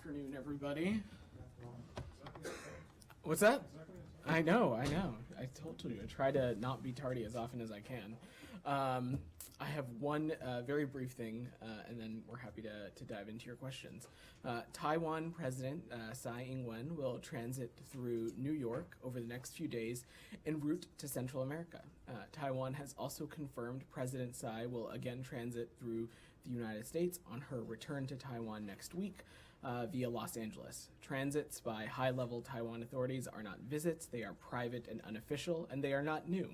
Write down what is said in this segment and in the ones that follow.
afternoon, everybody. What's that? I know. I told you, I try to not be tardy as often as I can. I have one very brief thing, and then we're happy to dive into your questions. Taiwan President Tsai Ing-wen will transit through New York over the next few days en route to Central America. Taiwan has also confirmed President Tsai will again transit through the United States on her return to Taiwan next week via Los Angeles. Transits by high-level Taiwan authorities are not visits, they are private and unofficial, and they are not new.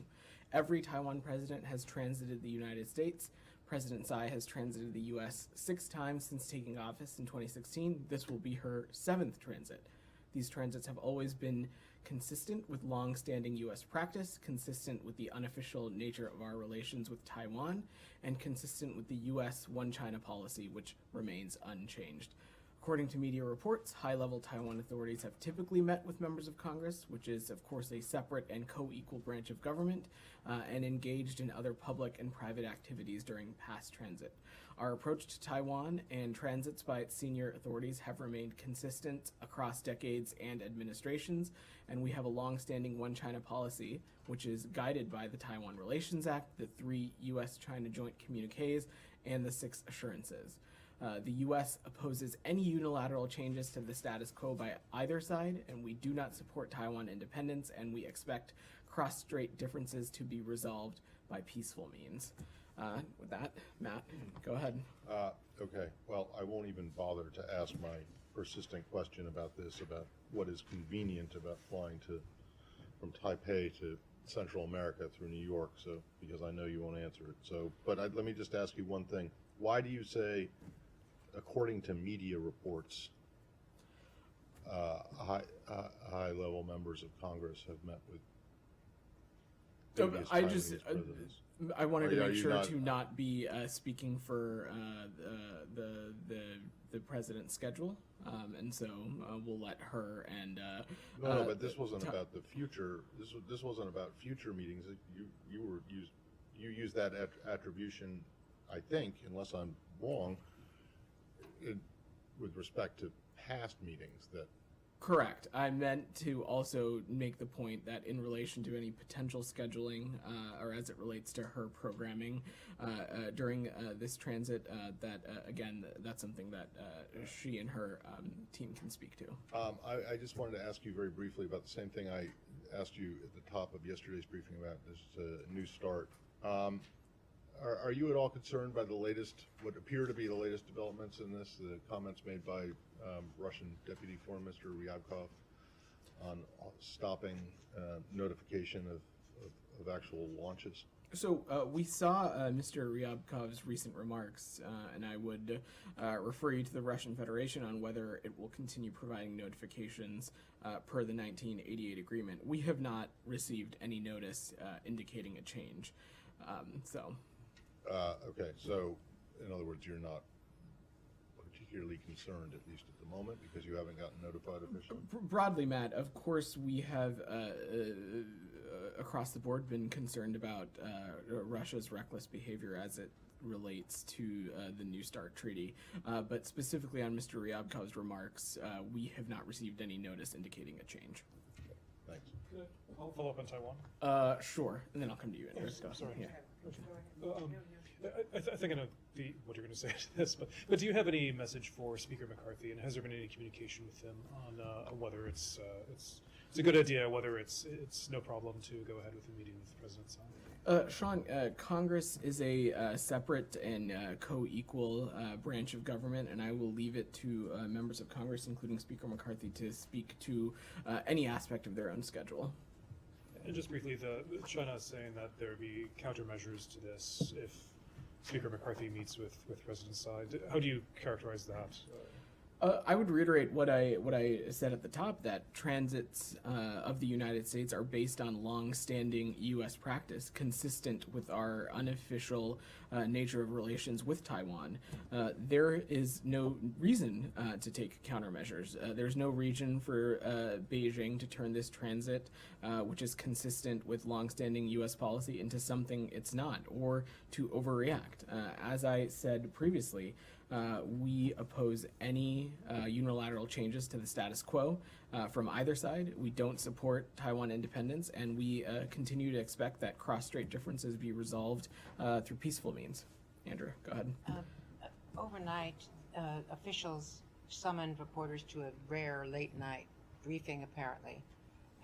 Every Taiwan president has transited the United States. President Tsai has transited the U.S. 6 times since taking office in 2016. This will be her 7th transit. These transits have always been consistent with long-standing U.S. practice, consistent with the unofficial nature of our relations with Taiwan, and consistent with the U.S. One China policy, which remains unchanged. According to media reports, high-level Taiwan authorities have typically met with members of Congress, which is, of course, a separate and co-equal branch of government, and engaged in other public and private activities during past transit. Our approach to Taiwan and transits by its senior authorities have remained consistent across decades and administrations, and we have a long-standing One China policy, which is guided by the Taiwan Relations Act, the 3 U.S.-China joint communiques, and the 6 assurances. The U.S. opposes any unilateral changes to the status quo by either side, and we do not support Taiwan independence, and we expect cross-strait differences to be resolved by peaceful means. With that, Matt, go ahead. Okay, well, I won't even bother to ask my persistent question about this, about what is convenient about flying from Taipei to Central America through New York, because I know you won't answer it. But let me just ask you one thing. Why do you say, according to media reports, high-level members of Congress have met with previous Chinese presidents? I wanted to make sure to not be speaking for the president's schedule, and so we'll let her and. No, but this wasn't about the future. This wasn't about future meetings. You used that attribution, I think, unless I'm wrong, with respect to past meetings that. Correct. I meant to also make the point that in relation to any potential scheduling, or as it relates to her programming during this transit, that again, that's something that she and her team can speak to. I just wanted to ask you very briefly about the same thing I asked you at the top of yesterday's briefing about this New START. Are you at all concerned by the latest, what appear to be the latest developments in this, the comments made by Russian Deputy Foreign Minister Ryabkov on stopping notification of actual launches? So we saw Mr. Ryabkov's recent remarks, and I would refer you to the Russian Federation on whether it will continue providing notifications per the 1988 agreement. We have not received any notice indicating a change. Okay, so in other words, you're not particularly concerned, at least at the moment, because you haven't gotten notified officially? Broadly, Matt, of course we have across the board been concerned about Russia's reckless behavior as it relates to the New START treaty, but specifically on Mr. Ryabkov's remarks, we have not received any notice indicating a change. Thanks. I'll follow up on Taiwan. Sure, and then I'll come to you, Andrew. Sorry. Yeah. I think I know what you're going to say to this, but do you have any message for Speaker McCarthy, and has there been any communication with him on whether it's a good idea, whether it's no problem to go ahead with a meeting with President Tsai? Sean, Congress is a separate and co-equal branch of government, and I will leave it to members of Congress, including Speaker McCarthy, to speak to any aspect of their own schedule. And just briefly, China is saying that there would be countermeasures to this if Speaker McCarthy meets with President Tsai. How do you characterize that? I would reiterate what I said at the top, that transits of the United States are based on long-standing U.S. practice, consistent with our unofficial nature of relations with Taiwan, there is no reason to take countermeasures. There's no reason for Beijing to turn this transit, which is consistent with longstanding U.S. policy, into something it's not, or to overreact. As I said previously, we oppose any unilateral changes to the status quo from either side. We don't support Taiwan independence, and we continue to expect that cross-strait differences be resolved through peaceful means. Andrew, go ahead. Overnight, officials summoned reporters to a rare late-night briefing, apparently,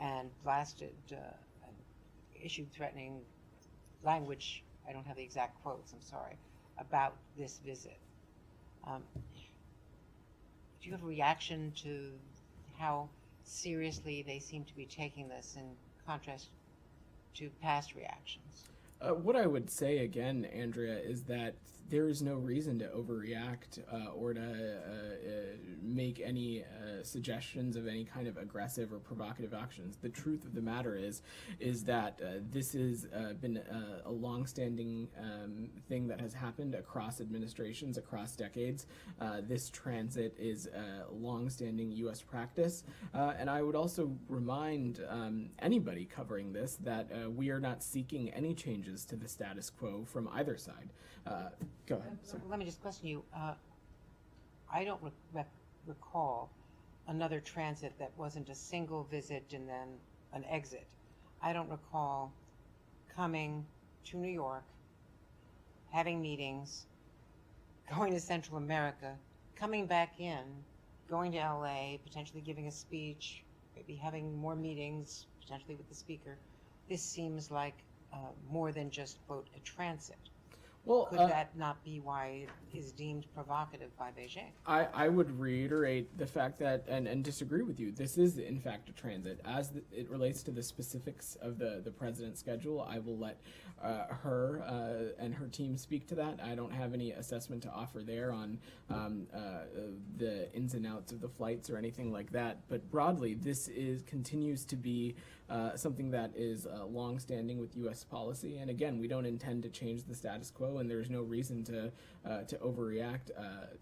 and issued threatening language. I don't have the exact quotes, I'm sorry, about this visit. Do you have a reaction to how seriously they seem to be taking this in contrast to past reactions? What I would say again, Andrea, is that there is no reason to overreact or to make any suggestions of any kind of aggressive or provocative actions. The truth of the matter is that this has been a longstanding thing that has happened across administrations, across decades. This transit is a longstanding U.S. practice, and I would also remind anybody covering this that we are not seeking any changes to the status quo from either side. Go ahead. Let me just question you. I don't recall another transit that wasn't a single visit and then an exit. I don't recall coming to New York, having meetings, going to Central America, coming back in, going to LA, potentially giving a speech, maybe having more meetings, potentially with the speaker. This seems like more than just, quote, a transit. Well, could that not be why it is deemed provocative by Beijing? I would reiterate the fact that, and disagree with you, this is in fact a transit. As it relates to the specifics of the president's schedule, I will let her and her team speak to that. I don't have any assessment to offer there on the ins and outs of the flights or anything like that. But broadly, this continues to be something that is long-standing with U.S. policy. And again, we don't intend to change the status quo, and there's no reason to overreact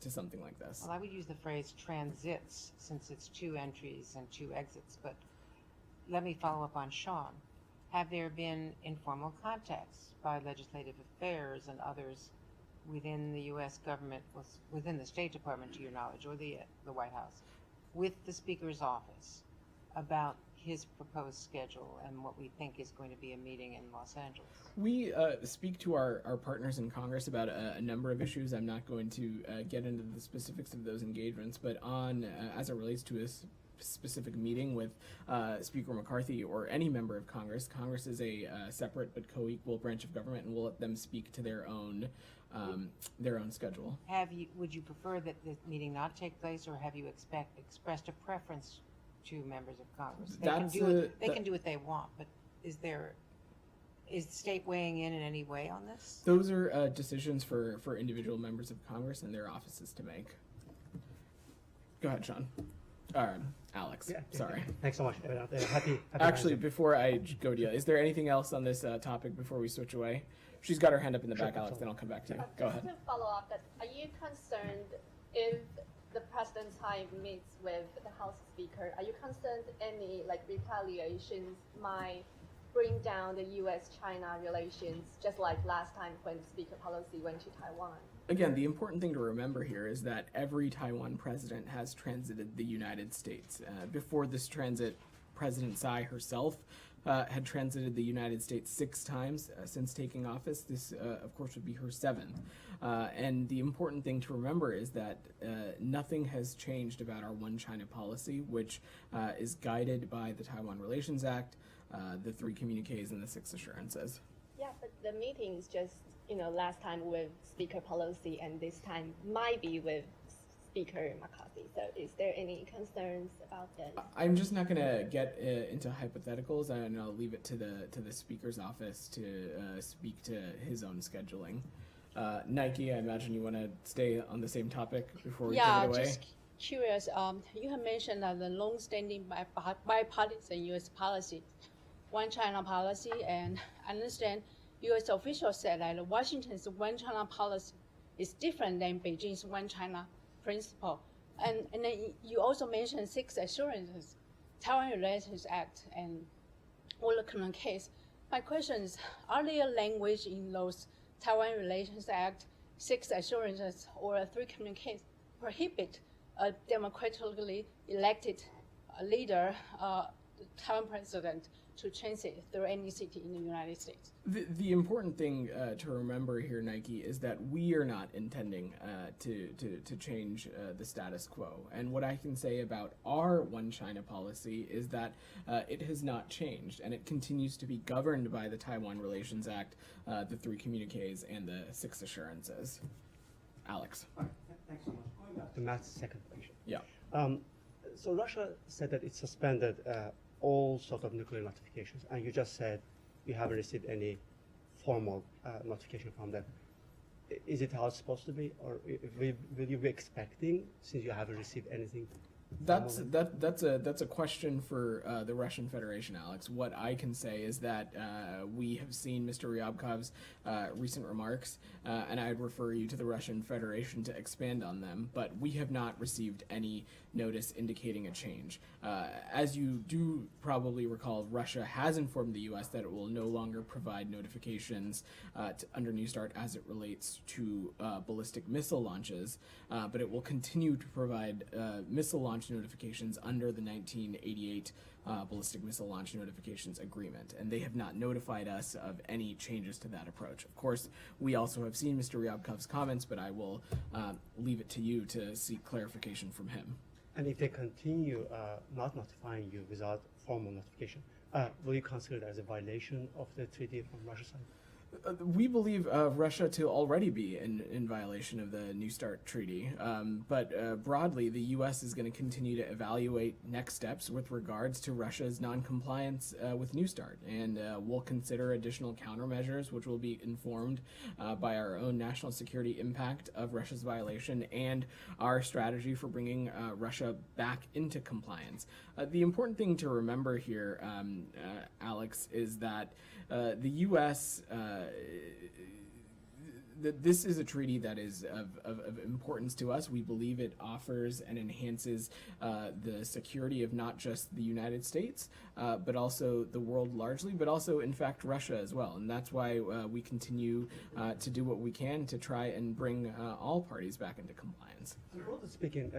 to something like this. Well, I would use the phrase transits since it's 2 entries and 2 exits, but let me follow up on Sean. Have there been informal contacts by legislative affairs and others within the U.S. government, within the State Department, to your knowledge, or the White House, with the Speaker's office about his proposed schedule and what we think is going to be a meeting in Los Angeles? We speak to our partners in Congress about a number of issues. I'm not going to get into the specifics of those engagements, but as it relates to a specific meeting with Speaker McCarthy or any member of Congress, Congress is a separate but co-equal branch of government, and we'll let them speak to their own schedule. Would you prefer that the meeting not take place, or have you expressed a preference to members of Congress? They can do what they want, but is the state weighing in any way on this? Those are decisions for individual members of Congress and their offices to make. Go ahead, Sean. Alex. Yeah, sorry. Thanks so much. Happy Actually, before I go to you, is there anything else on this topic before we switch away? She's got her hand up in the back, Alex, then I'll come back to you. Go ahead. To follow up, are you concerned if the President Tsai meets with the House Speaker, are you concerned any retaliations might bring down the U.S.-China relations, just like last time when Speaker Pelosi went to Taiwan? Again, the important thing to remember here is that every Taiwan president has transited the United States. Before this transit, President Tsai herself had transited the United States 6 times since taking office. This, of course, would be her 7th. And the important thing to remember is that nothing has changed about our One China policy, which is guided by the Taiwan Relations Act, the 3 communiques, and the 6 assurances. Yeah, but the meetings just, last time with Speaker Pelosi and this time might be with Speaker McCarthy. So is there any concerns about this? I'm just not going to get into hypotheticals, and I'll leave it to the Speaker's office to speak to his own scheduling. Nike, I imagine you want to stay on the same topic before we give it away? Yeah, just curious. You have mentioned that the long-standing bipartisan U.S. policy, One China policy, and I understand U.S. officials said that Washington's One China policy is different than Beijing's One China principle. And then you also mentioned 6 assurances, Taiwan Relations Act, and all the communiques. My question is, are there language in those Taiwan Relations Act, 6 assurances, or 3 communiques prohibit a democratically elected leader, the Taiwan president, to transit through any city in the United States? The important thing to remember here, Nike, is that we are not intending to change the status quo. And what I can say about our One China policy is that it has not changed, and it continues to be governed by the Taiwan Relations Act, the 3 communiques, and the 6 assurances. Alex. All right, thanks so much. Going back to Matt's second question. Yeah. So Russia said that it suspended all sort of nuclear notifications, and you just said you haven't received any formal notification from them. Is it how it's supposed to be, or will you be expecting, since you haven't received anything? That's a question for the Russian Federation, Alex. What I can say is that we have seen Mr. Ryabkov's recent remarks, and I'd refer you to the Russian Federation to expand on them, but we have not received any notice indicating a change. As you do probably recall, Russia has informed the U.S. that it will no longer provide notifications under New START as it relates to ballistic missile launches, but it will continue to provide missile launch notifications under the 1988 Ballistic Missile Launch Notifications Agreement, and they have not notified us of any changes to that approach. Of course, we also have seen Mr. Ryabkov's comments, but I will leave it to you to seek clarification from him. And if they continue not notifying you without formal notification, will you consider that as a violation of the treaty from Russia's side? We believe Russia to already be in violation of the New START treaty, but broadly, the U.S. is going to continue to evaluate next steps with regards to Russia's noncompliance with New START, and we'll consider additional countermeasures, which will be informed by our own national security impact of Russia's violation and our strategy for bringing Russia back into compliance. The important thing to remember here, Alex, is that the U.S. This is a treaty that is of importance to us. We believe it offers and enhances the security of not just the United States, but also the world largely, but also, in fact, Russia as well. And that's why we continue to do what we can to try and bring all parties back into compliance. So broadly speaking,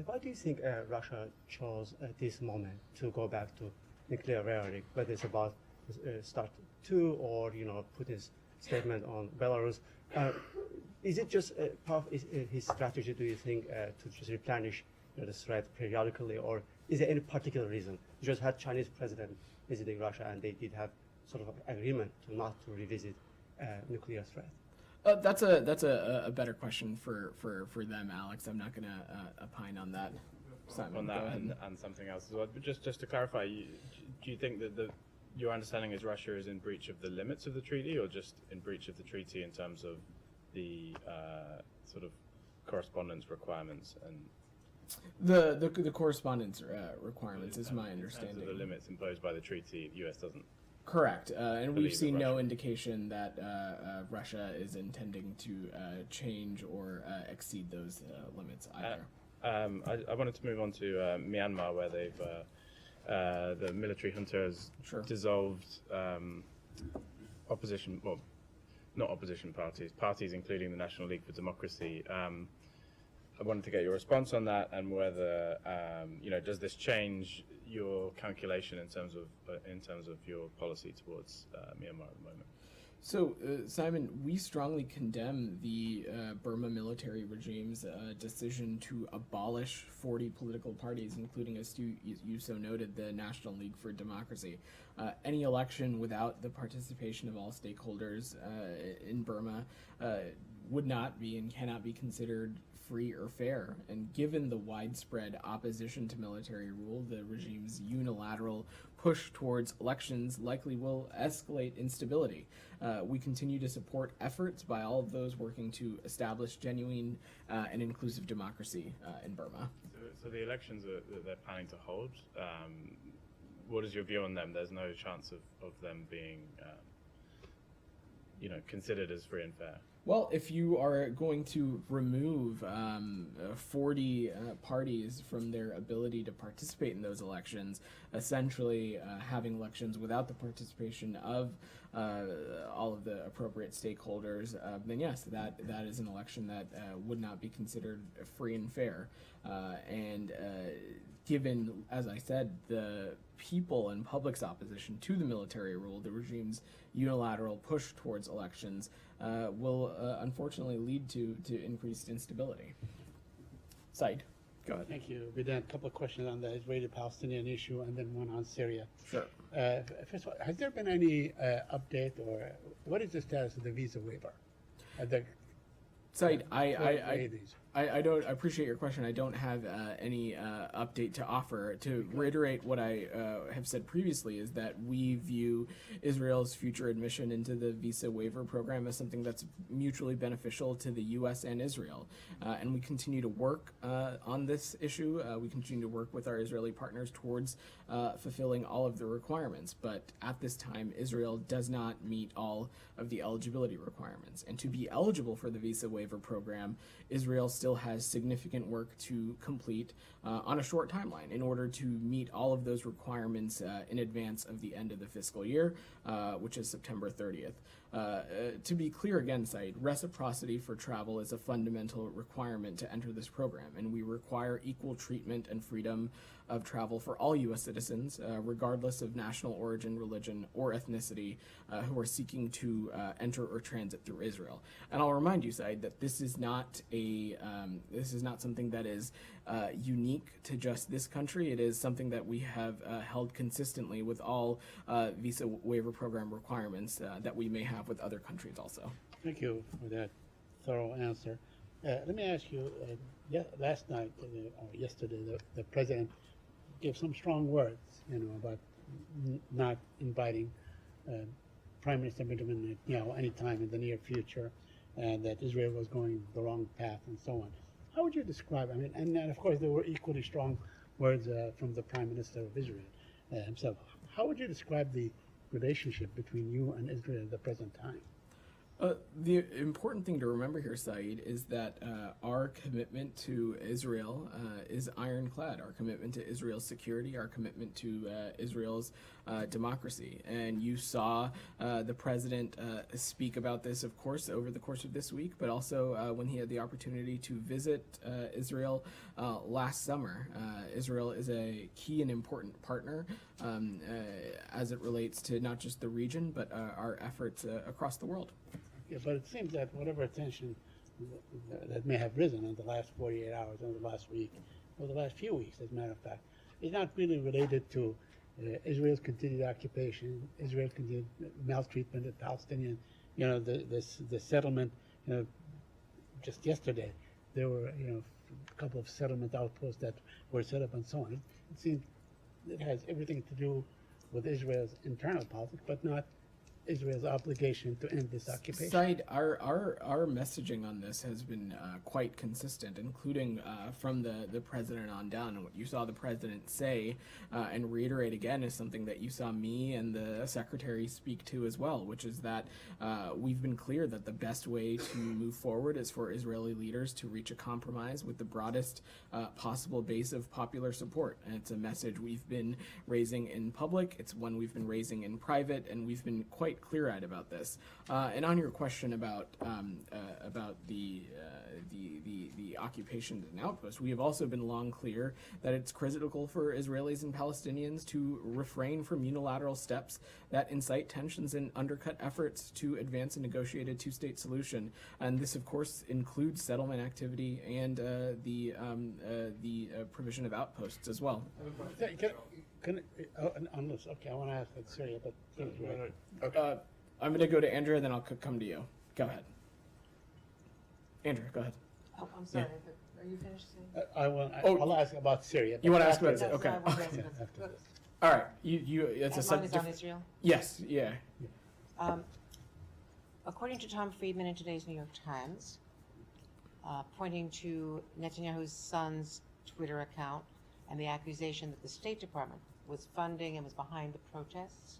why do you think Russia chose this moment to go back to nuclear rhetoric, whether it's about START 2 or Putin's statement on Belarus? Is it just part of his strategy, do you think, to just replenish the threat periodically, or is there any particular reason? You just had Chinese president visiting Russia, and they did have sort of an agreement to not to revisit nuclear threat. That's a better question for them, Alex. I'm not going to opine on that. Simon, on that and something else as well. But just to clarify, do you think that your understanding is Russia is in breach of the limits of the treaty, or just in breach of the treaty in terms of the sort of correspondence requirements and the correspondence requirements is my understanding. In terms of the limits imposed by the treaty, the U.S. doesn't. Correct, and we've seen no Russia. Indication that Russia is intending to change or exceed those limits either. I wanted to move on to Myanmar, where they've the military junta has dissolved opposition, well, not opposition parties including the National League for Democracy. I wanted to get your response on that, and whether does this change your calculation in terms of your policy towards Myanmar at the moment? So, Simon, we strongly condemn the Burma military regime's decision to abolish 40 political parties, including, as you so noted, the National League for Democracy. Any election without the participation of all stakeholders in Burma would not be and cannot be considered free or fair. And given the widespread opposition to military rule, the regime's unilateral push towards elections likely will escalate instability. We continue to support efforts by all of those working to establish genuine and inclusive democracy in Burma. So the elections that they're planning to hold, what is your view on them? There's no chance of them being considered as free and fair? Well, if you are going to remove 40 parties from their ability to participate in those elections, essentially having elections without the participation of all of the appropriate stakeholders, then yes, that is an election that would not be considered free and fair. And given, as I said, the people and public's opposition to the military rule, the regime's unilateral push towards elections will unfortunately lead to increased instability. Said, go ahead. Thank you. We done a couple of questions on the Israeli-Palestinian issue and then one on Syria. Sure. First of all, has there been any update or what is the status of the visa waiver? Said, I don't appreciate your question. I don't have any update to offer. To reiterate what I have said previously is that we view Israel's future admission into the visa waiver program as something that's mutually beneficial to the U.S. and Israel. And we continue to work on this issue. We continue to work with our Israeli partners towards fulfilling all of the requirements. But at this time, Israel does not meet all of the eligibility requirements. And to be eligible for the visa waiver program, Israel still has significant work to complete on a short timeline in order to meet all of those requirements in advance of the end of the fiscal year, which is September 30th. To be clear again, Said, reciprocity for travel is a fundamental requirement to enter this program, and we require equal treatment and freedom of travel for all U.S. citizens, regardless of national origin, religion, or ethnicity, who are seeking to enter or transit through Israel. And I'll remind you, Said, that this is not something that is unique to just this country. It is something that we have held consistently with all visa waiver program requirements that we may have with other countries also. Thank you for that thorough answer. Let me ask you, last night or yesterday, the president gave some strong words, about not inviting Prime Minister Benjamin Netanyahu anytime in the near future, and that Israel was going the wrong path and so on. How would you describe, and of course there were equally strong words from the Prime Minister of Israel himself. How would you describe the relationship between you and Israel at the present time? The important thing to remember here, Saeed, is that our commitment to Israel is ironclad. Our commitment to Israel's security, our commitment to Israel's democracy. And you saw the president speak about this, of course, over the course of this week, but also when he had the opportunity to visit Israel last summer. Israel is a key and important partner as it relates to not just the region, but our efforts across the world. Yeah, but it seems that whatever tension that may have risen in the last 48 hours, in the last week, or the last few weeks, as a matter of fact, is not really related to Israel's continued occupation, Israel's continued maltreatment of Palestinian, the settlement. Just yesterday, there were, a couple of settlement outposts that were set up and so on. It seems it has everything to do with Israel's internal politics, but not Israel's obligation to end this occupation. Said, our messaging on this has been quite consistent, including from the president on down. And what you saw the president say and reiterate again is something that you saw me and the secretary speak to as well, which is that we've been clear that the best way to move forward is for Israeli leaders to reach a compromise with the broadest possible base of popular support. And it's a message we've been raising in public. It's one we've been raising in private, and we've been quite clear-eyed about this. And on your question about the occupation and outpost, we have also been long clear that it's critical for Israelis and Palestinians to refrain from unilateral steps that incite tensions and undercut efforts to advance a negotiated two-state solution. And this, of course, includes settlement activity and the provision of outposts as well. Unless, okay, I want to ask that Syria, but I'm going to go to Andrea, then I'll come to you. Go ahead. Andrea, go ahead. Oh, I'm sorry, but are you finished saying? I'll ask about Syria. You want to ask about That's Syria? Okay. what I wanted to ask. After this. All right. It's As a long as on Israel? Yes. Yeah. According to Tom Friedman in today's New York Times, pointing to Netanyahu's son's Twitter account and the accusation that the State Department was funding and was behind the protests,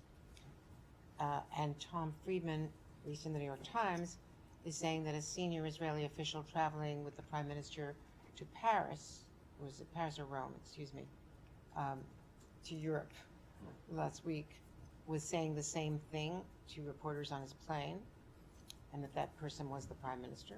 and Tom Friedman at least in the New York Times, is saying that a senior Israeli official traveling with the prime minister to Paris, or was it Paris or Rome, excuse me, to Europe last week, was saying the same thing to reporters on his plane, and that person was the prime minister.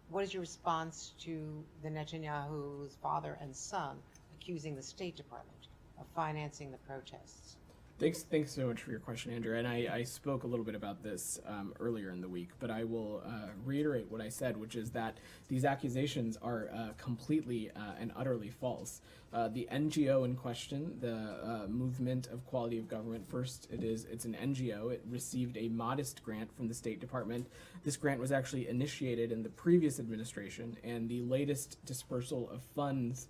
What is your response to the Netanyahu's father and son accusing the State Department of financing the protests? Thanks so much for your question, Andrew. And I spoke a little bit about this earlier in the week, but I will reiterate what I said, which is that these accusations are completely and utterly false. The NGO in question, the Movement of Quality of Government, first, it's an NGO. It received a modest grant from the State Department. This grant was actually initiated in the previous administration, and the latest dispersal of funds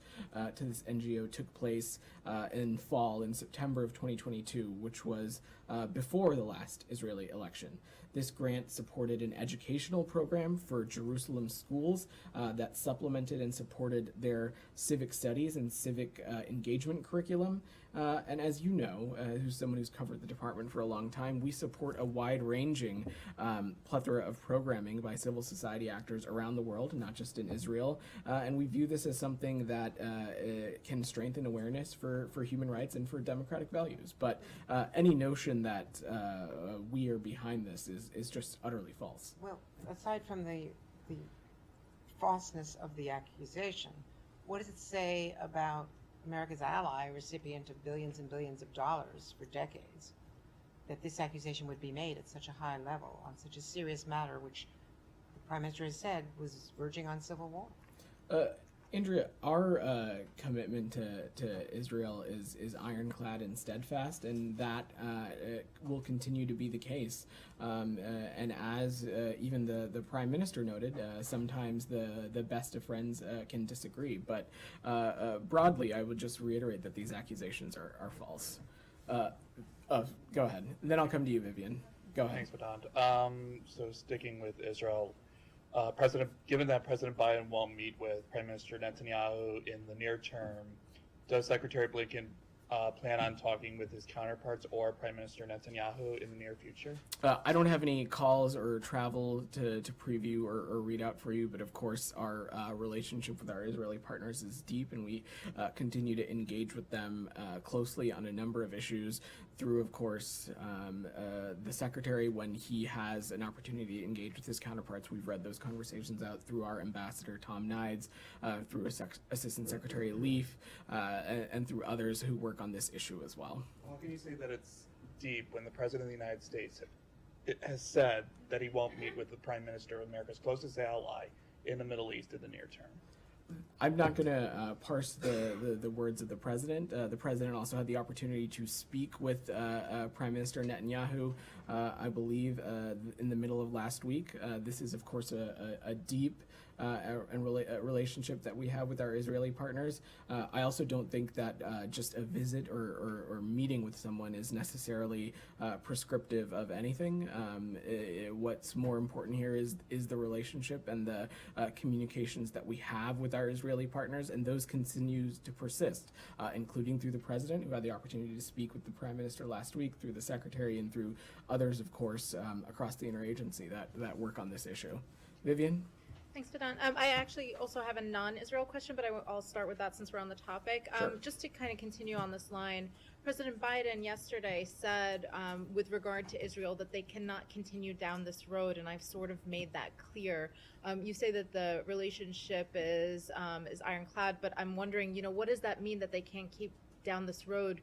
to this NGO took place in September of 2022, which was before the last Israeli election. This grant supported an educational program for Jerusalem schools that supplemented and supported their civic studies and civic engagement curriculum. And as you know, who's someone who's covered the department for a long time, we support a wide-ranging plethora of programming by civil society actors around the world, not just in Israel. And we view this as something that can strengthen awareness for human rights and for democratic values. But any notion that we are behind this is just utterly false. Well, aside from the falseness of the accusation, what does it say about America's ally, recipient of billions and billions of dollars for decades, that this accusation would be made at such a high level on such a serious matter, which the Prime Minister has said was verging on civil war? Andrea, our commitment to Israel is ironclad and steadfast, and that will continue to be the case. And as even the Prime Minister noted, sometimes the best of friends can disagree. But broadly, I would just reiterate that these accusations are false. Go ahead. Then I'll come to you, Vivian. Go ahead. Thanks, Madand. So sticking with Israel, given that President Biden won't meet with Prime Minister Netanyahu in the near term, does Secretary Blinken plan on talking with his counterparts or Prime Minister Netanyahu in the near future? I don't have any calls or travel to preview or read out for you, but of course our relationship with our Israeli partners is deep, and we continue to engage with them closely on a number of issues through, of course, the Secretary when he has an opportunity to engage with his counterparts. We've read those conversations out through our Ambassador Tom Nides, through Assistant Secretary Leaf, and through others who work on this issue as well. How can you say that it's deep when the President of the United States has said that he won't meet with the Prime Minister of America's closest ally in the Middle East in the near term? I'm not going to parse the words of the president. The president also had the opportunity to speak with Prime Minister Netanyahu, I believe, in the middle of last week. This is, of course, a deep relationship that we have with our Israeli partners. I also don't think that just a visit or meeting with someone is necessarily prescriptive of anything. What's more important here is the relationship and the communications that we have with our Israeli partners, and those continues to persist, including through the president, who had the opportunity to speak with the Prime Minister last week, through the Secretary, and through others, of course, across the interagency that work on this issue. Vivian? Thanks, Fadan. I actually also have a non-Israel question, but I'll start with that since we're on the topic. Sure. Just to kind of continue on this line, President Biden yesterday said with regard to Israel that they cannot continue down this road, and I've sort of made that clear. You say that the relationship is ironclad, but I'm wondering, what does that mean that they can't keep down this road?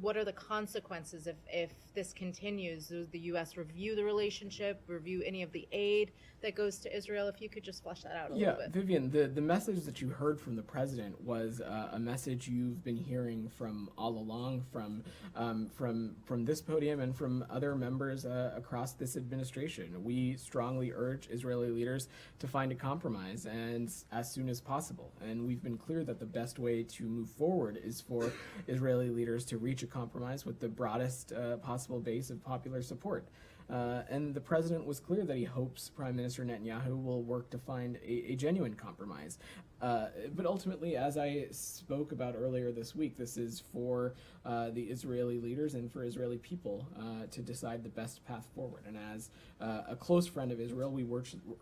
What are the consequences if this continues? Does the U.S. review the relationship, review any of the aid that goes to Israel? If you could just flesh that out a little bit. Vivian, the message that you heard from the president was a message you've been hearing from all along, from this podium and from other members across this administration. We strongly urge Israeli leaders to find a compromise, and as soon as possible. And we've been clear that the best way to move forward is for Israeli leaders to reach a compromise with the broadest possible base of popular support. And the president was clear that he hopes Prime Minister Netanyahu will work to find a genuine compromise. But ultimately, as I spoke about earlier this week, this is for the Israeli leaders and for Israeli people to decide the best path forward. And as a close friend of Israel, we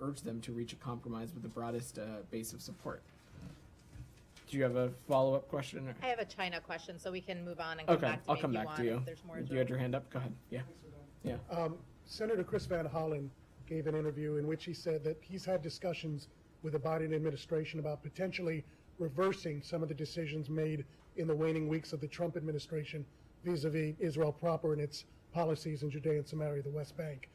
urge them to reach a compromise with the broadest base of support. Do you have a follow-up question? I have a China question, so we can move on and come Okay, back to I'll me come if back want, to you. if there's more You Israel. had your hand up? Go ahead. Yeah. Yeah. Senator Chris Van Hollen gave an interview in which he said that he's had discussions with the Biden administration about potentially reversing some of the decisions made in the waning weeks of the Trump administration vis-a-vis Israel proper and its policies in Judea and Samaria, the West Bank.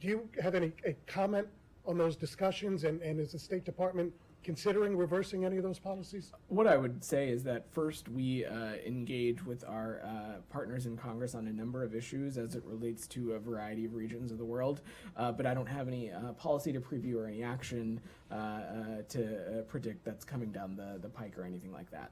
Do you have any comment on those discussions, and is the State Department considering reversing any of those policies? What I would say is that first we engage with our partners in Congress on a number of issues as it relates to a variety of regions of the world, but I don't have any policy to preview or any action to predict that's coming down the pike or anything like that.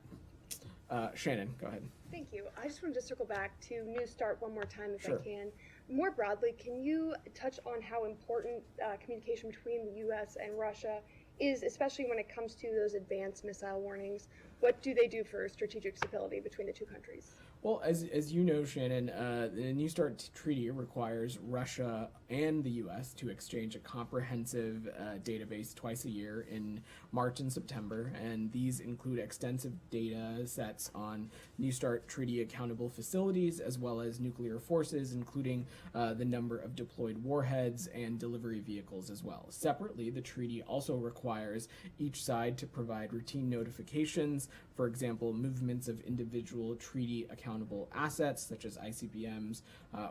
Shannon, go ahead. Thank you. I just wanted to circle back to New Start one more time if Sure. I can. More broadly, can you touch on how important communication between the U.S. and Russia is, especially when it comes to those advanced missile warnings? What do they do for strategic stability between the two countries? Well, as you know, Shannon, the New START treaty requires Russia and the U.S. to exchange a comprehensive database twice a year in March and September, and these include extensive data sets on New START treaty accountable facilities as well as nuclear forces, including the number of deployed warheads and delivery vehicles as well. Separately, the treaty also requires each side to provide routine notifications, for example, movements of individual treaty accountable assets such as ICBMs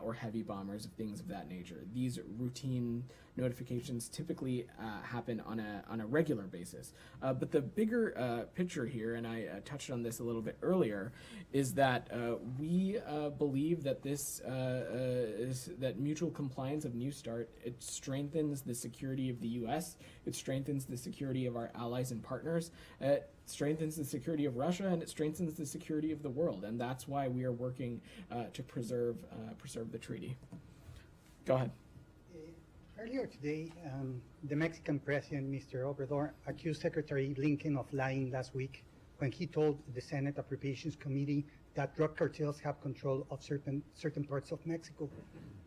or heavy bombers, things of that nature. These routine notifications typically happen on a regular basis. But the bigger picture here, and I touched on this a little bit earlier, is that we believe that that mutual compliance of New START, it strengthens the security of the U.S., it strengthens the security of our allies and partners, it strengthens the security of Russia, and it strengthens the security of the world, and that's why we are working to preserve the treaty. Go ahead. Earlier today, the Mexican President, Mr. Obrador, accused Secretary Blinken of lying last week when he told the Senate Appropriations Committee that drug cartels have control of certain parts of Mexico.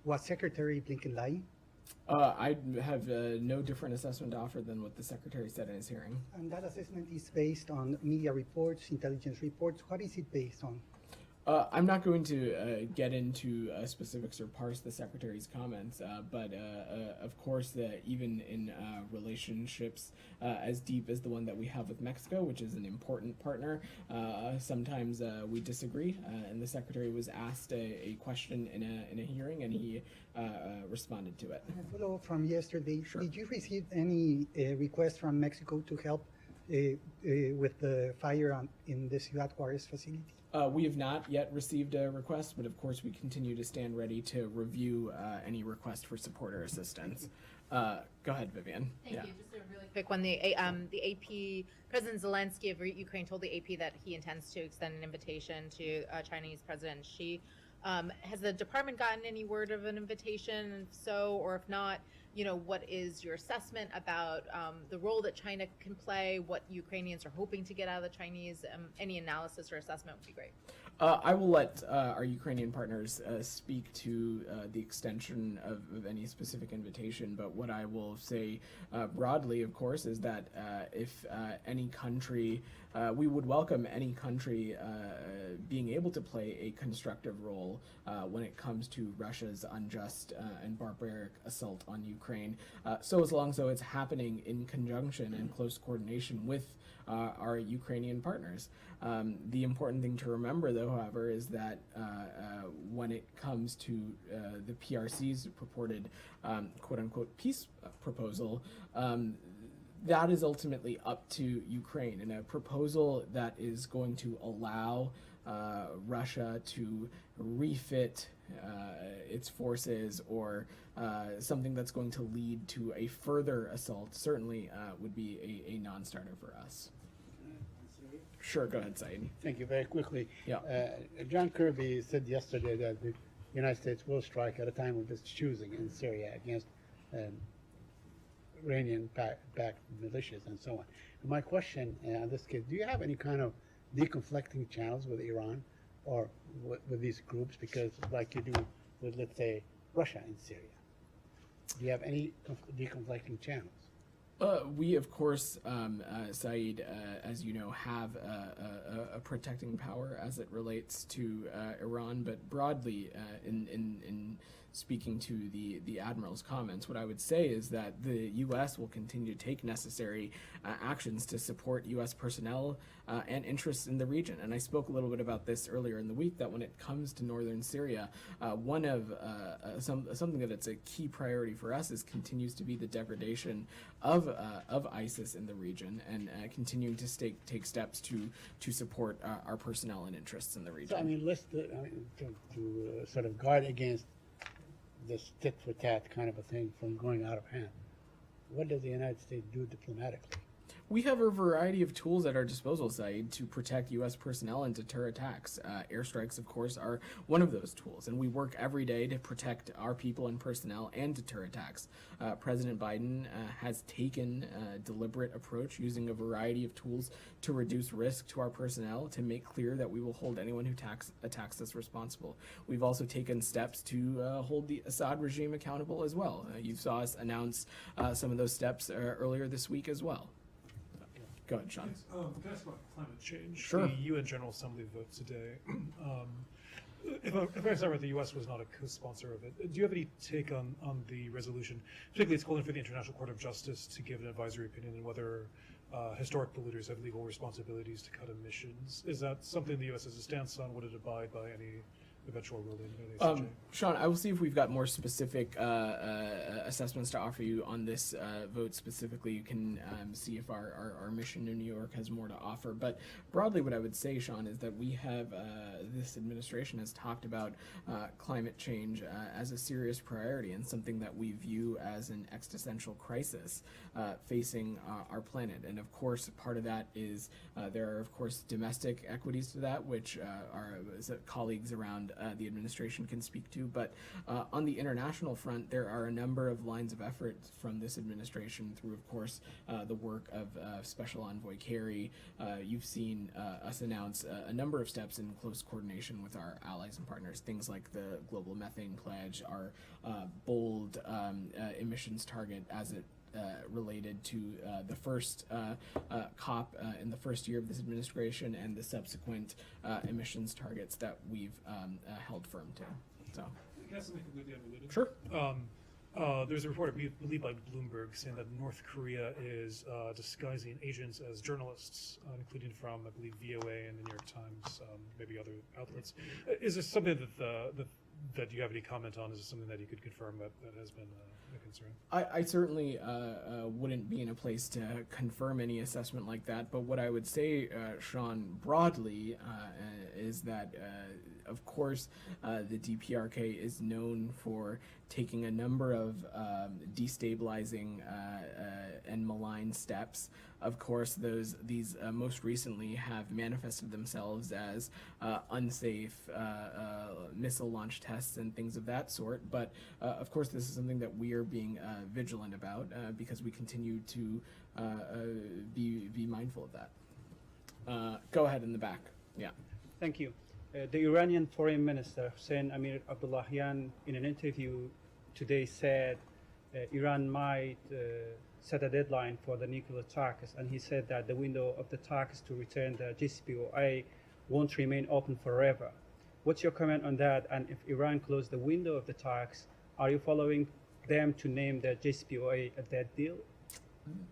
Was Secretary Blinken lying? I have no different assessment to offer than what the Secretary said in his hearing. And that assessment is based on media reports, intelligence reports. What is it based on? I'm not going to get into specifics or parse the Secretary's comments, but of course, even in relationships as deep as the one that we have with Mexico, which is an important partner, sometimes we disagree, and the Secretary was asked a question in a hearing, and he responded to it. A follow from yesterday, Sure. Did you receive any request from Mexico to help with the fire in the Ciudad Juarez facility? We have not yet received a request, but of course we continue to stand ready to review any request for support or assistance. Go ahead, Vivian. Thank you. Just a really quick one. The AP, President Zelensky of Ukraine told the AP that he intends to extend an invitation to Chinese President Xi. Has the department gotten any word of an invitation? And if so, or if not, what is your assessment about the role that China can play, what Ukrainians are hoping to get out of the Chinese? Any analysis or assessment would be great. I will let our Ukrainian partners speak to the extension of any specific invitation, but what I will say broadly, of course, is that if any country, we would welcome any country being able to play a constructive role when it comes to Russia's unjust and barbaric assault on Ukraine, so long as it's happening in conjunction and close coordination with our Ukrainian partners. The important thing to remember, though, however, is that when it comes to the PRC's purported quote-unquote peace proposal, that is ultimately up to Ukraine, and a proposal that is going to allow Russia to refit its forces or something that's going to lead to a further assault certainly would be a non-starter for us. Sure, go ahead, Saeed. Thank you. Very quickly. Yeah. John Kirby said yesterday that the United States will strike at a time of its choosing in Syria against Iranian-backed militias and so on. And my question in this case, do you have any kind of deconflicting channels with Iran or with these groups? Because like you do with, let's say, Russia in Syria. Do you have any deconflicting channels? We, of course, Saeed, as you know, have a protecting power as it relates to Iran, but broadly, in speaking to the Admiral's comments, what I would say is that the U.S. will continue to take necessary actions to support U.S. personnel and interests in the region. And I spoke a little bit about this earlier in the week, that when it comes to northern Syria, one of something that it's a key priority for us continues to be the degradation of ISIS in the region, and continuing to take steps to support our personnel and interests in the region. So, I mean, to sort of guard against this tit for tat kind of a thing from going out of hand, what does the United States do diplomatically? We have a variety of tools at our disposal, Saeed, to protect U.S. personnel and deter attacks. Airstrikes, of course, are one of those tools, and we work every day to protect our people and personnel and deter attacks. President Biden has taken a deliberate approach using a variety of tools to reduce risk to our personnel, to make clear that we will hold anyone who attacks us responsible. We've also taken steps to hold the Assad regime accountable as well. You saw us announce some of those steps earlier this week as well. Go ahead, Sean. Yes, can I ask about climate change? Sure. The UN General Assembly vote today. If I start with, the U.S. was not a co-sponsor of it. Do you have any take on the resolution? Particularly, it's calling for the International Court of Justice to give an advisory opinion on whether historic polluters have legal responsibilities to cut emissions. Is that something the U.S. has a stance on? Would it abide by any eventual ruling by the ACJ? Sean, I will see if we've got more specific assessments to offer you on this vote specifically. You can see if our mission in New York has more to offer. But broadly, what I would say, Sean, is that we have, this administration has talked about climate change as a serious priority and something that we view as an existential crisis facing our planet. And of course, part of that is there are, of course, domestic equities to that, which our colleagues around the administration can speak to. But on the international front, there are a number of lines of effort from this administration through, of course, the work of Special Envoy Kerry. You've seen us announce a number of steps in close coordination with our allies and partners, things like the Global Methane Pledge, our bold emissions target as it related to the first COP in the first year of this administration, and the subsequent emissions targets that we've held firm to. So, Can I ask something completely unrelated? Sure. There's a report, I believe, by Bloomberg, saying that North Korea is disguising agents as journalists, including from, I believe, VOA and the New York Times, maybe other outlets. Is this something that you have any comment on? Is this something that you could confirm that has been a concern? I certainly wouldn't be in a place to confirm any assessment like that, but what I would say, Sean, broadly, is that of course, the DPRK is known for taking a number of destabilizing and malign steps. Of course, these most recently have manifested themselves as unsafe missile launch tests and things of that sort. But of course, this is something that we are being vigilant about because we continue to be mindful of that. Go ahead in the back. Yeah. Thank you. The Iranian Foreign Minister Hossein Amir Abdullahian, in an interview today, said Iran might set a deadline for the nuclear talks, and he said that the window of the talks to return the JCPOA won't remain open forever. What's your comment on that? And if Iran closed the window of the talks, are you following them to name the JCPOA a dead deal?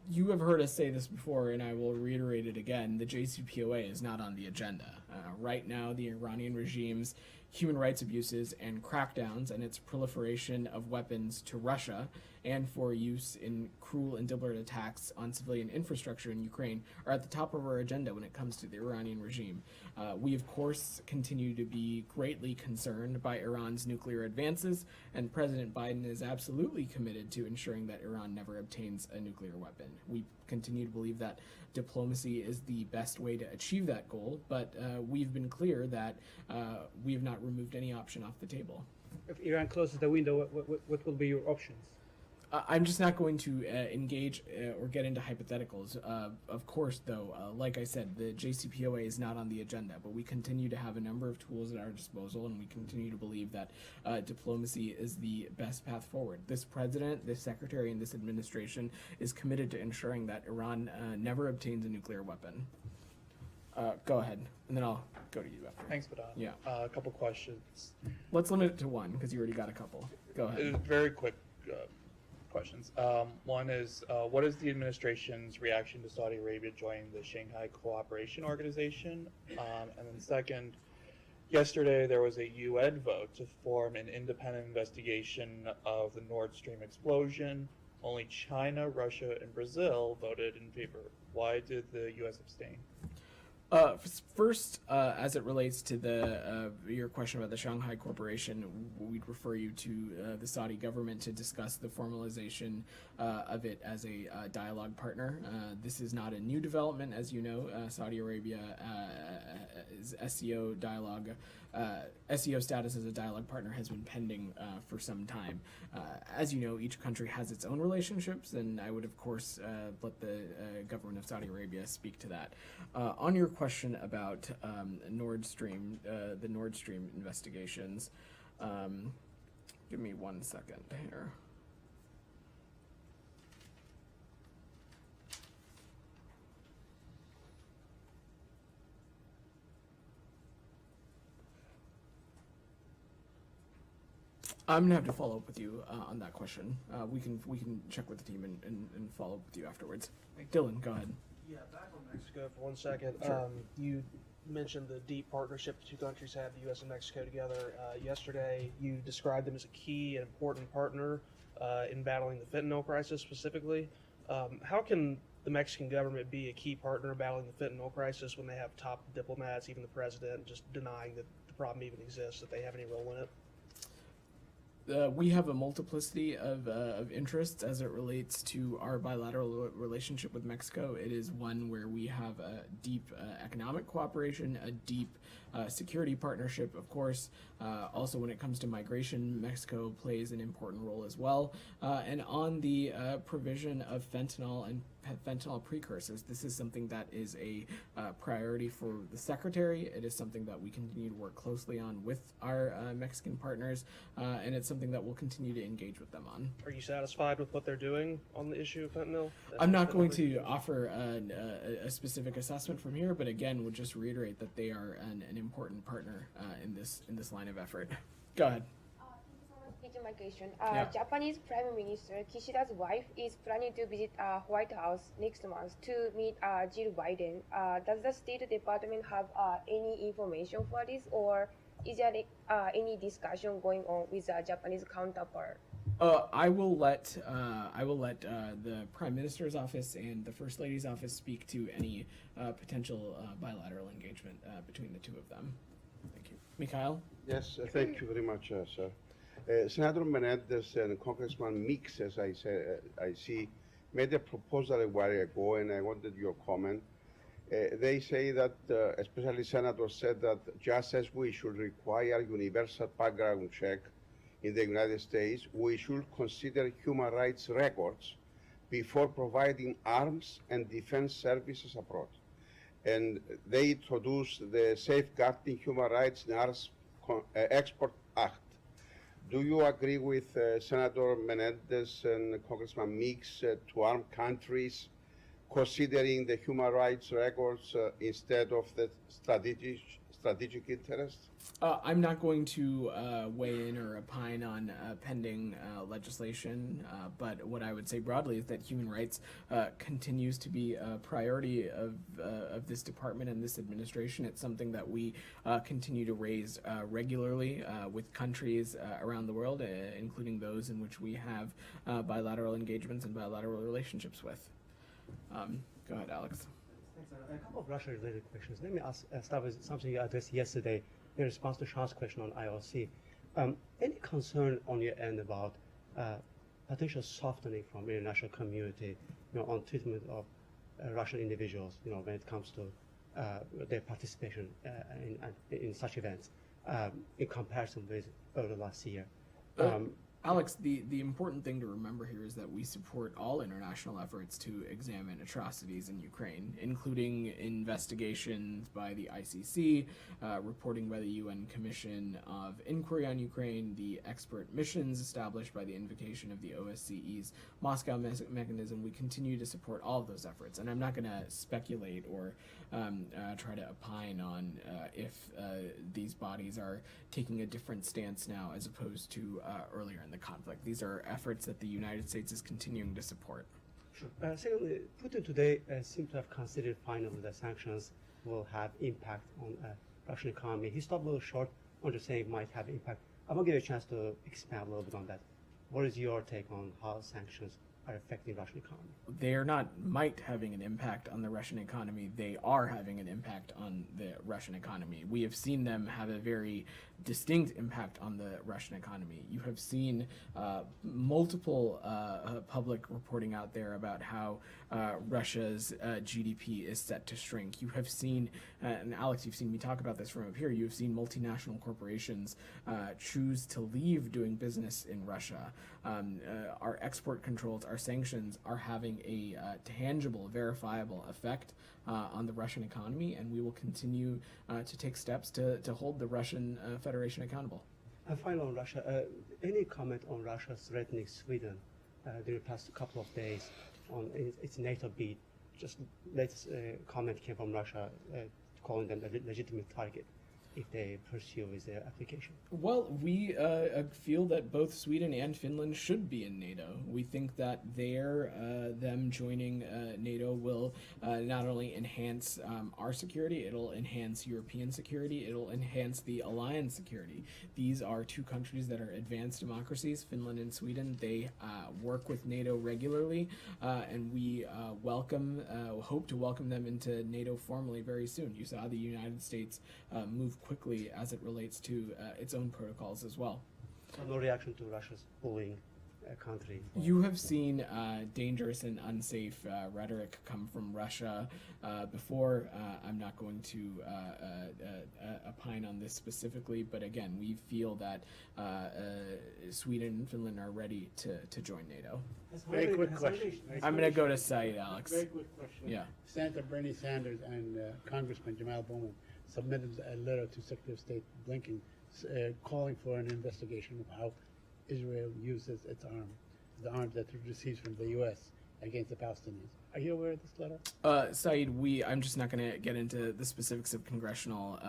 You have heard us say this before, and I will reiterate it again. The JCPOA is not on the agenda. Right now, the Iranian regime's human rights abuses and crackdowns and its proliferation of weapons to Russia and for use in cruel and deliberate attacks on civilian infrastructure in Ukraine are at the top of our agenda when it comes to the Iranian regime. We, of course, continue to be greatly concerned by Iran's nuclear advances, and President Biden is absolutely committed to ensuring that Iran never obtains a nuclear weapon. We continue to believe that diplomacy is the best way to achieve that goal, but we've been clear that we have not removed any option off the table. if Iran closes the window, what will be your options? I'm just not going to engage or get into hypotheticals. Of course, though, like I said, the JCPOA is not on the agenda, but we continue to have a number of tools at our disposal, and we continue to believe that diplomacy is the best path forward. This president, this secretary, and this administration is committed to ensuring that Iran never obtains a nuclear weapon. Go ahead, and then I'll go to you after. Thanks, Badan. Yeah. A couple questions. Let's limit it to one, because you already got a couple. Go ahead. Very quick questions. One is, what is the administration's reaction to Saudi Arabia joining the Shanghai Cooperation Organization? And then second, yesterday there was a UN vote to form an independent investigation of the Nord Stream explosion. Only China, Russia, and Brazil voted in favor. Why did the U.S. abstain? First, as it relates to your question about the Shanghai Corporation, we'd refer you to the Saudi government to discuss the formalization of it as a dialogue partner. This is not a new development, as you know. Saudi Arabia is SCO dialogue. SEO status as a dialogue partner has been pending for some time. As you know, each country has its own relationships, and I would, of course, let the government of Saudi Arabia speak to that. On your question about Nord Stream, the Nord Stream investigations, give me 1 second here. I'm gonna have to follow up with you on that question. We can check with the team and follow up with you afterwards. Dylan, go ahead. Yeah, back on Mexico for 1 second. Sure. You mentioned the deep partnership the two countries have, the U.S. and Mexico together. Yesterday, you described them as a key and important partner in battling the fentanyl crisis specifically. How can the Mexican government be a key partner in battling the fentanyl crisis when they have top diplomats, even the president, just denying that the problem even exists, that they have any role in it? We have a multiplicity of interests as it relates to our bilateral relationship with Mexico. It is one where we have a deep economic cooperation, a deep security partnership, of course. Also, when it comes to migration, Mexico plays an important role as well. And on the provision of fentanyl and fentanyl precursors, this is something that is a priority for the Secretary. It is something that we continue to work closely on with our Mexican partners, and it's something that we'll continue to engage with them on. Are you satisfied with what they're doing on the issue of fentanyl? I'm not going to offer a specific assessment from here, but again, would just reiterate that they are an important partner in this line of effort. Go ahead. Taking my question. Yeah. Japanese Prime Minister Kishida's wife is planning to visit White House next month to meet Jill Biden. Does the State Department have any information for this, or is there any discussion going on with the Japanese counterpart? I will let the Prime Minister's office and the First Lady's office speak to any potential bilateral engagement between the two of them. Thank you. Mikhail? Yes, thank you very much, sir. Senator Menendez and Congressman Meeks, as I see, made a proposal a while ago, and I wanted your comment. They say that, especially senators said that just as we should require universal background check in the United States, we should consider human rights records before providing arms and defense services abroad. And they introduced the Safeguarding Human Rights in Arms Export Act. Do you agree with Senator Menendez and Congressman Meeks to arm countries considering the human rights records instead of the strategic interests? I'm not going to weigh in or opine on pending legislation, but what I would say broadly is that human rights continues to be a priority of this department and this administration. It's something that we continue to raise regularly with countries around the world, including those in which we have bilateral engagements and bilateral relationships with. Go ahead, Alex. Thanks. A couple of Russia-related questions. Let me start with something you addressed yesterday in response to Sean's question on IOC. Any concern on your end about potential softening from the international community, on treatment of Russian individuals, when it comes to their participation in such events? in comparison with early last year. Alex, the important thing to remember here is that we support all international efforts to examine atrocities in Ukraine, including investigations by the ICC, reporting by the UN Commission of Inquiry on Ukraine, the expert missions established by the invocation of the OSCE's Moscow mechanism. We continue to support all of those efforts, and I'm not going to speculate or try to opine on if these bodies are taking a different stance now as opposed to earlier in the conflict. These are efforts that the United States is continuing to support. Sure. Secondly, Putin today seemed to have considered finally that sanctions will have impact on Russian economy. He stopped a little short on just saying it might have impact. I want to give you a chance to expand a little bit on that. What is your take on how sanctions are affecting Russian economy? They are not might having an impact on the Russian economy. They are having an impact on the Russian economy. We have seen them have a very distinct impact on the Russian economy. You have seen multiple public reporting out there about how Russia's GDP is set to shrink. You have seen, and Alex, you've seen me talk about this from up here, you've seen multinational corporations choose to leave doing business in Russia. Our export controls, our sanctions are having a tangible, verifiable effect on the Russian economy, and we will continue to take steps to hold the Russian Federation accountable. And finally on Russia, any comment on Russia threatening Sweden during the past couple of days on its NATO bid? Just latest comment came from Russia calling them a legitimate target if they pursue with their application. Well, we feel that both Sweden and Finland should be in NATO. We think that them joining NATO will not only enhance our security, it'll enhance European security, it'll enhance the alliance security. These are two countries that are advanced democracies, Finland and Sweden. They work with NATO regularly, and we hope to welcome them into NATO formally very soon. You saw the United States move quickly as it relates to its own protocols as well. So no reaction to Russia's bullying a country? You have seen dangerous and unsafe rhetoric come from Russia before. I'm not going to opine on this specifically, but again, we feel that Sweden and Finland are ready to join NATO. Very quick question. I'm going to go to Said, Alex. Very quick question. Yeah. Senator Bernie Sanders and Congressman Jamal Bowman submitted a letter to Secretary of State Blinken calling for an investigation of how Israel uses its the arms that it receives from the U.S. against the Palestinians. Are you aware of this letter? Said, I'm just not going to get into the specifics of congressional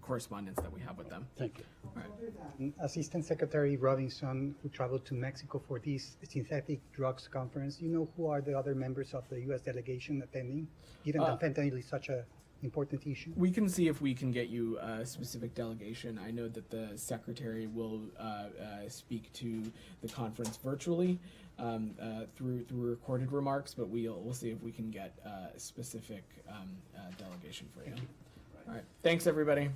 correspondence that we have with them. Thank you. All right. Assistant Secretary Robinson, who traveled to Mexico for this synthetic drugs conference, you know who are the other members of the U.S. delegation attending, given that fentanyl is such a important issue? We can see if we can get you a specific delegation. I know that the secretary will speak to the conference virtually through recorded remarks, but we'll see if we can get a specific delegation for you. All right. Thanks, everybody.